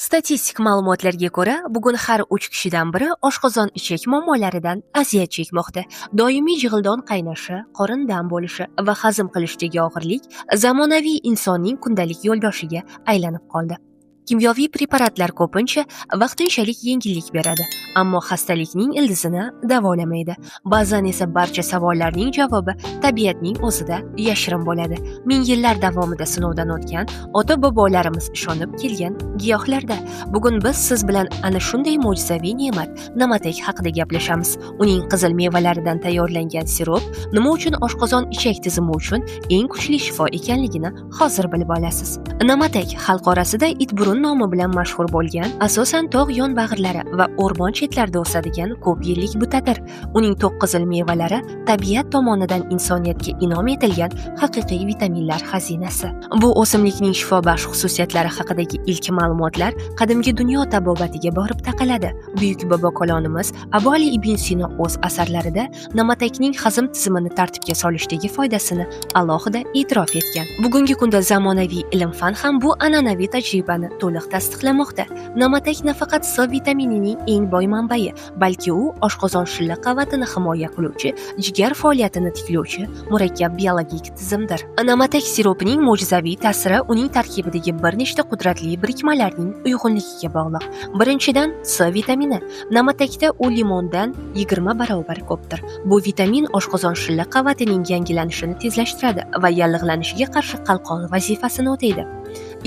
Statistik ma'lumotlarga ko'ra, bugun har 3 kishidan biri oshqozon ichak muammolaridan aziyat chekmoqda. Doimiy jig'ildon qaynashi, qorin dam bo'lishi va hazm qilishdagi og'irlik zamonaviy insonning kundalik yo'ldoshiga aylanib qoldi. Kimyoviy preparatlar ko'pincha vaqtinchalik yengillik beradi, ammo xastalikning ildizini davolamaydi. Ba'zan esa barcha savollarning javobi tabiatning o'zida yashirin bo'ladi. Ming yillar davomida sinovdan o'tgan ota-bobolarimiz ishonib kelgan giyohlarda. Bugun biz siz bilan ana shunday mo'jizaviy ne'mat namatak haqida gaplashamiz. Uning qizil mevalaridan tayyorlangan sirop nima uchun oshqozon ichak tizimi uchun eng kuchli shifo ekanligini hozir bilib olasiz. Namatak xalq orasida itburun nomi bilan mashhur bo'lgan, asosan tog' yonbag'irlari va o'rmon chetlarida o'sadigan ko'p yillik butadir. Uning to'qqizil mevalari tabiat tomonidan insoniyatga inom etilgan haqiqiy vitaminlar xazinasi. Bu o'simlikning shifobaxsh xususiyatlari haqidagi ilk ma'lumotlar qadimgi dunyo tabobatiga borib taqaladi. Buyuk bobo kolonimiz Abu Ali ibn Sino o'z asarlarida namatakning hazm tizimini tartibga solishdagi foydasini alohida e'tirof etgan. Bugungi kunda zamonaviy ilm-fan ham bu an'anaviy tajribani to'liq tasdiqlamoqda. Namatak nafaqat C vitaminining eng boy manbai, balki u oshqozon shilla qavatini himoya qiluvchi, jigar faoliyatini tiklovchi murakkab biologik tizimdir. Namatak siropining mo'jizaviy ta'siri uning tarkibidagi bir nechta qudratli birikmalarning uyg'unligiga bog'liq. Birinchidan, C vitamini. Namatakda u limondan 20 barobar ko'pdir. Bu vitamin oshqozon shilla qavatining yangilanishini tezlashtiradi va yallig'lanishiga qarshi qalqon vazifasini o'taydi.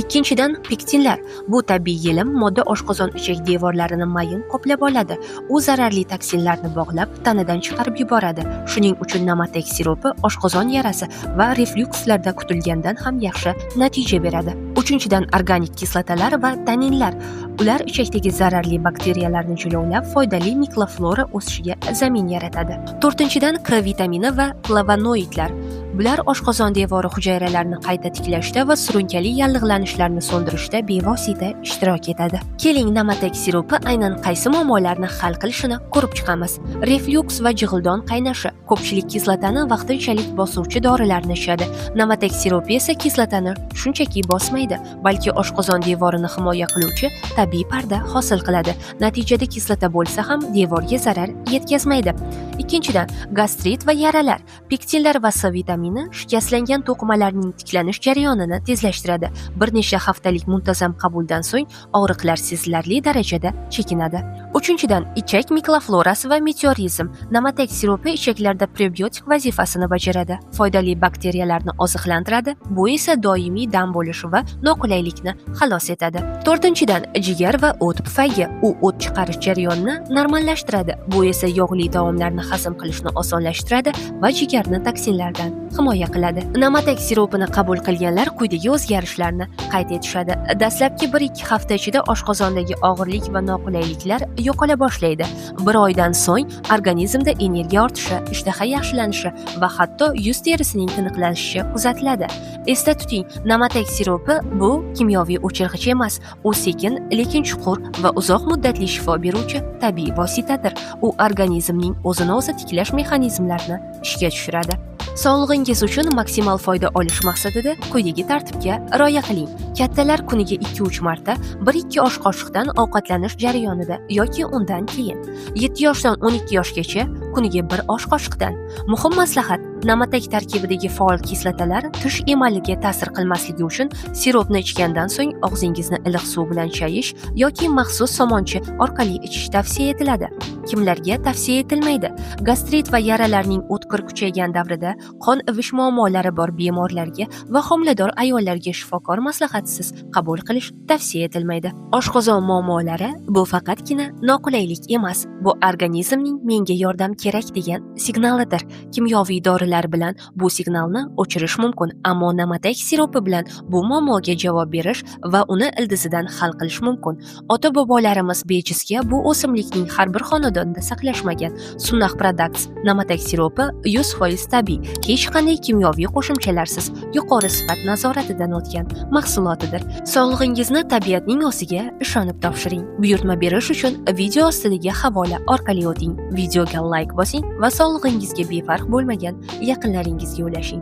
Ikkinchidan, pektinlar. Bu tabiiy yelim modda oshqozon ichak devorlarini mayin qoplab oladi. U zararli toksinlarni bog'lab, tanadan chiqarib yuboradi. Shuning uchun namatak siropi oshqozon yarasi va reflyukslarda kutilgandan ham yaxshi natija beradi. Uchinchidan, organik kislotalar va taninlar. Ular ichakdagi zararli bakteriyalarni jilovlab, foydali mikroflora o'sishiga zamin yaratadi. To'rtinchidan, K vitamini va flavonoidlar. Bular oshqozon devori hujayralarini qayta tiklashda va surunkali yallig'lanishlarni so'ndirishda bevosita ishtirok etadi. Keling, namatak siropi aynan qaysi muammolarni hal qilishini ko'rib chiqamiz. Reflyuks va jig'ildon qaynashi. Ko'pchilik kislotani vaqtinchalik bosuvchi dorilarni ichadi. Namatak siropi esa kislotani shunchaki bosmaydi, balki oshqozon devorini himoya qiluvchi tabiiy parda hosil qiladi. Natijada kislota bo'lsa ham devorga zarar yetkazmaydi. Ikkinchidan, gastrit va yaralar. Pektinlar va C vitamini shikastlangan to'qimalarning tiklanish jarayonini tezlashtiradi. Bir necha haftalik muntazam qabuldan so'ng og'riqlar sezilarli darajada chekinadi. Uchinchidan, ichak mikroflorasi va meteorizm. Namatak siropi ichaklarda prebiotik vazifasini bajaradi. Foydali bakteriyalarni oziqlantiradi. Bu esa doimiy dam bo'lishi va noqulaylikni xalos etadi. To'rtinchidan, jigar va o't pufaygi. U o't chiqarish jarayonini normallashtiradi. Bu esa yog'li taomlarni hazm qilishni osonlashtiradi va jigarni toksinlardan himoya qiladi. Namatak siropini qabul qilganlar quyidagi o'zgarishlarni qayd etishadi. Dastlabki 1-2 hafta ichida oshqozondagi og'irlik va noqulayliklar yo'qola boshlaydi. Bir oydan so'ng organizmda energiya ortishi, ishtaha yaxshilanishi va hatto yuz terisining tiniqlashishi kuzatiladi. Esda tuting, namatak siropi bu kimyoviy o'chirg'ich emas. U sekin, lekin chuqur va uzoq muddatli shifo beruvchi tabiiy vositadir. U organizmning o'zini o'zi tiklash mexanizmlarini ishga tushiradi. Sog'lig'ingiz uchun maksimal foyda olish maqsadida quyidagi tartibga rioya qiling. Kattalar kuniga 2-3 marta 1-2 osh qoshiqdan ovqatlanish jarayonida yoki undan keyin. 7 yoshdan 12 yoshgacha kuniga 1 osh qoshiqdan. Muhim maslahat: namatak tarkibidagi faol kislotalar tish emaliga ta'sir qilmasligi uchun siropni ichgandan so'ng og'zingizni iliq suv bilan chayish yoki maxsus somonchi orqali ichish tavsiya etiladi. Kimlarga tavsiya etilmaydi? Gastrit va yaralarning o'tkir kuchaygan davrida, qon ivish muammolari bor bemorlarga va homilador ayollarga shifokor maslahatisiz qabul qilish tavsiya etilmaydi. Oshqozon muammolari bu faqatgina noqulaylik emas, bu organizmning menga yordam kerak degan signalidir. Kimyoviy dorilar bilan bu signalni o'chirish mumkin, ammo namatak siropi bilan bu muammoga javob berish va uni ildizidan hal qilish mumkin. Ota-bobolarimiz bejizga bu o'simlikning har bir xonadonida saqlashmagan. Sunnah Products namatak siropi 100% tabiiy, hech qanday kimyoviy qo'shimchalarsiz yuqori sifat nazoratidan o'tgan mahsulotidir. Sog'lig'ingizni tabiatning o'ziga ishonib topshiring. Buyurtma berish uchun video ostidagi havola orqali o'ting. Videoga like bosing va sog'lig'ingizga befarq bo'lmagan yaqinlaringizga ulashing.